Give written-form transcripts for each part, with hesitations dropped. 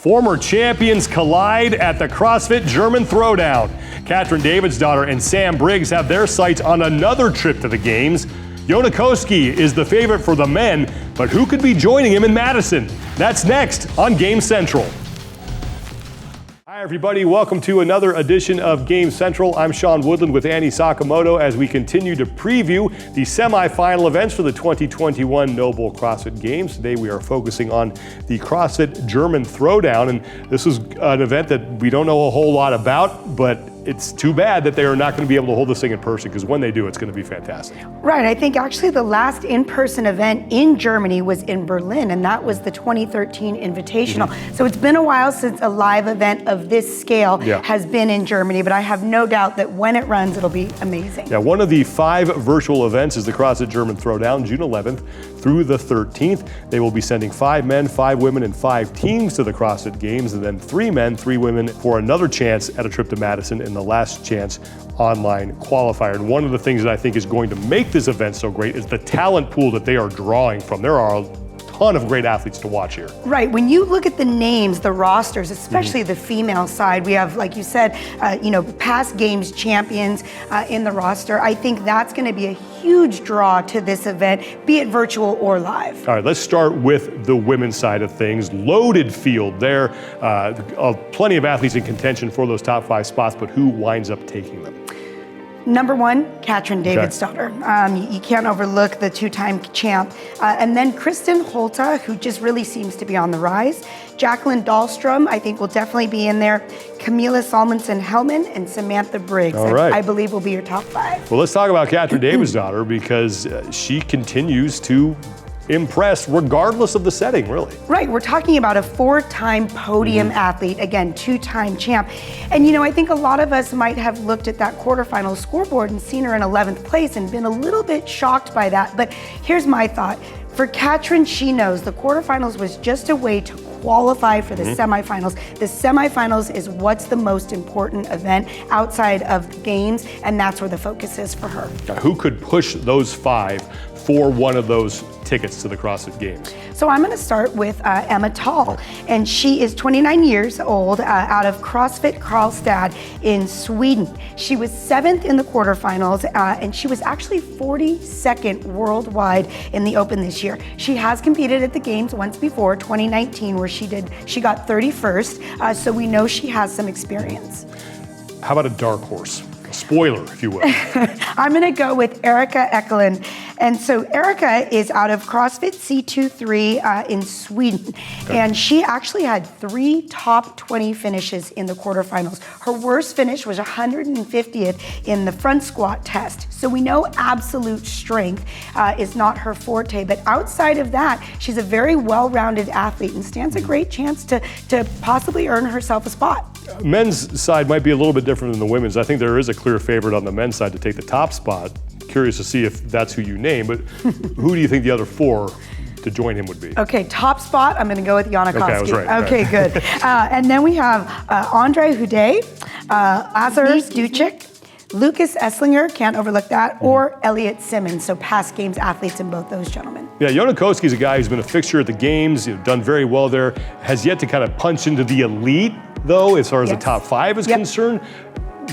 Former champions collide at the CrossFit German Throwdown. Katrin Davidsdottir and Sam Briggs have their sights on another trip to the games. Jonakowski is the favorite for the men, but who could be joining him in Madison? That's next on Game Central. Hi everybody, welcome to another edition of Game Central. I'm Sean Woodland with Annie Sakamoto as we continue to preview the semifinal events for the 2021 Noble CrossFit Games. Today we are focusing on the CrossFit German Throwdown, and this is an event that we don't know a whole lot about, but it's too bad that they are not going to be able to hold this thing in person, because when they do, it's going to be fantastic. Right, I think actually the last in-person event in Germany was in Berlin, and that was the 2013 Invitational. So it's been a while since a live event of this scale has been in Germany, but I have no doubt that when it runs, it'll be amazing. Yeah, one of the 5 virtual events is the CrossFit German Throwdown, June 11th through the 13th. They will be sending 5 men, 5 women, and 5 teams to the CrossFit Games, and then 3 men, 3 women for another chance at a trip to Madison in the last chance online qualifier. And one of the things that I think is going to make this event so great is the talent pool that they are drawing from. There are a ton of great athletes to watch here. Right, when you look at the names, the rosters, especially the female side, we have, like you said, past games champions in the roster. I think that's going to be a huge draw to this event, be it virtual or live. All right, let's start with the women's side of things. Loaded field there, plenty of athletes in contention for those top 5 spots, but who winds up taking them? Number 1, Katrin Davidsdottir. You can't overlook the 2-time champ. And then Kristen Holta, who just really seems to be on the rise. Jacqueline Dahlstrom, I think will definitely be in there. Camila Salmonson-Hellman and Samantha Briggs, all right. I believe will be your top 5. Well, let's talk about Katrin Davidsdottir, because she continues to impress regardless of the setting, really. Right, we're talking about a 4-time podium athlete, again, 2-time champ. And I think a lot of us might have looked at that quarterfinal scoreboard and seen her in 11th place and been a little bit shocked by that. But here's my thought. For Katrin, she knows the quarterfinals was just a way to qualify for the semifinals. The semifinals is what's the most important event outside of the games, and that's where the focus is for her. Now, who could push those 5 for one of those tickets to the CrossFit Games? So I'm going to start with Emma Tall, and she is 29 years old out of CrossFit Karlstad in Sweden. She was 7th in the quarterfinals, and she was actually 42nd worldwide in the Open this year. She has competed at the Games once before, 2019, where she got 31st, so we know she has some experience. How about a dark horse? A spoiler, if you will. I'm going to go with Erica Ekelund. And so Erica is out of CrossFit C23 in Sweden. Okay. And she actually had 3 top 20 finishes in the quarterfinals. Her worst finish was 150th in the front squat test. So we know absolute strength is not her forte. But outside of that, she's a very well-rounded athlete and stands a great chance to possibly earn herself a spot. Men's side might be a little bit different than the women's. I think there is a clear favorite on the men's side to take the top spot. Curious to see if that's who you name, but who do you think the other 4 to join him would be? Okay, top spot, I'm going to go with Jonakowski. Okay, I was right. Okay, good. And then we have Andre Houdet, Lazar Stuchik, Lucas Esslinger, can't overlook that, or Elliot Simmons, so past games athletes in both those gentlemen. Yeah, Jonakowski is a guy who's been a fixture at the games, done very well there, has yet to kind of punch into the elite, though, as far as the top 5 is concerned.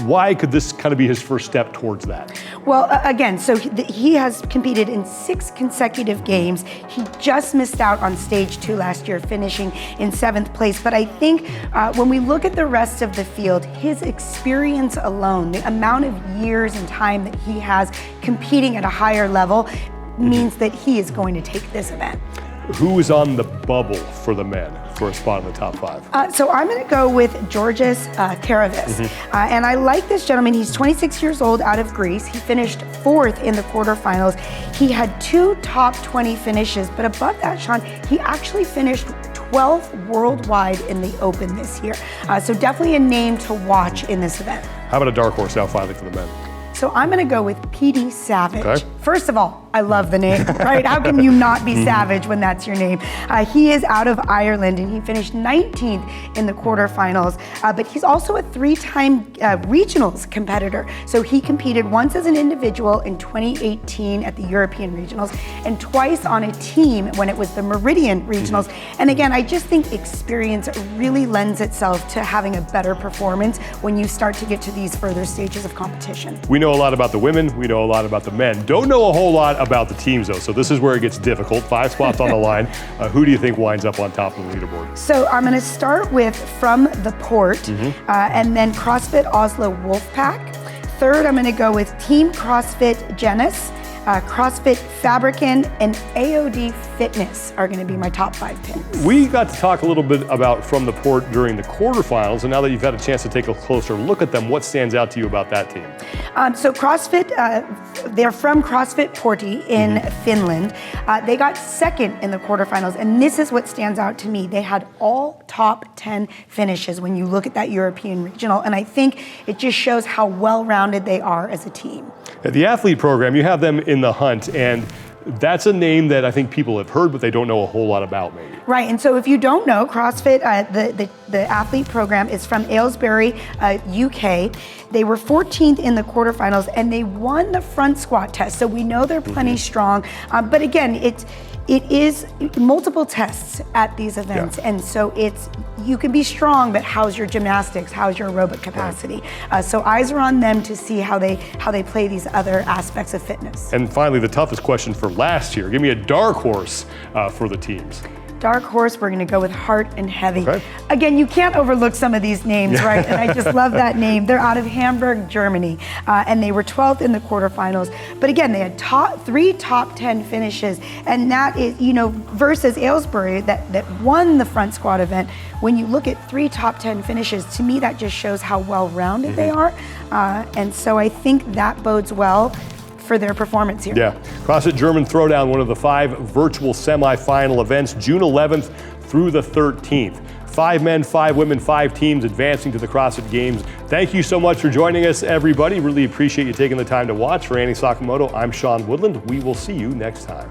Why could this kind of be his first step towards that? Well, again, so he has competed in 6 consecutive games. He just missed out on stage 2 last year, finishing in 7th place. But I think when we look at the rest of the field, his experience alone, the amount of years and time that he has competing at a higher level means that he is going to take this event. Who is on the bubble for the men for a spot in the top 5? So I'm going to go with Georgios Karavis. And I like this gentleman. He's 26 years old, out of Greece. He finished 4th in the quarterfinals. He had 2 top 20 finishes, but above that, Sean, he actually finished 12th worldwide in the Open this year. So definitely a name to watch in this event. How about a dark horse now finally for the men? So I'm going to go with P.D. Savage. Okay. First of all, I love the name, right? How can you not be savage when that's your name? He is out of Ireland and he finished 19th in the quarterfinals, but he's also a 3-time regionals competitor. So he competed once as an individual in 2018 at the European regionals and twice on a team when it was the Meridian regionals. And again, I just think experience really lends itself to having a better performance when you start to get to these further stages of competition. We know a lot about the women, we know a lot about the men. Don't know a whole lot about the teams though, so this is where it gets difficult. 5 spots on the line. Who do you think winds up on top of the leaderboard? So I'm going to start with From the Port, and then CrossFit Oslo Wolfpack. Third, I'm going to go with Team CrossFit Genis, CrossFit Fabricant, and AOD Fitness are going to be my top 5 picks. We got to talk a little bit about From the Port during the quarterfinals, and now that you've had a chance to take a closer look at them, what stands out to you about that team? So CrossFit, they're from CrossFit Porti in Finland. They got second in the quarterfinals, and this is what stands out to me. They had all top 10 finishes when you look at that European regional, and I think it just shows how well-rounded they are as a team. At the athlete program, you have them in the hunt, and that's a name that I think people have heard, but they don't know a whole lot about maybe. Right, and so if you don't know, CrossFit, the athlete program is from Aylesbury, UK. They were 14th in the quarterfinals and they won the front squat test. So we know they're plenty strong, but again, it is multiple tests at these events. Yeah. And so you can be strong, but how's your gymnastics? How's your aerobic capacity? So eyes are on them to see how they play these other aspects of fitness. And finally, the toughest question for last year. Give me a dark horse for the teams. Dark horse, we're gonna go with Heart and Heavy. Okay. Again, you can't overlook some of these names, right? And I just love that name. They're out of Hamburg, Germany, and they were 12th in the quarterfinals. But again, they had 3 top 10 finishes, and that is, versus Aylesbury that won the front squat event. When you look at 3 top 10 finishes, to me that just shows how well-rounded they are, and so I think that bodes well for their performance here. Yeah, CrossFit German Throwdown, one of the 5 virtual semifinal events, June 11th through the 13th. 5 men, 5 women, 5 teams advancing to the CrossFit Games. Thank you so much for joining us, everybody. Really appreciate you taking the time to watch. For Annie Sakamoto, I'm Sean Woodland. We will see you next time.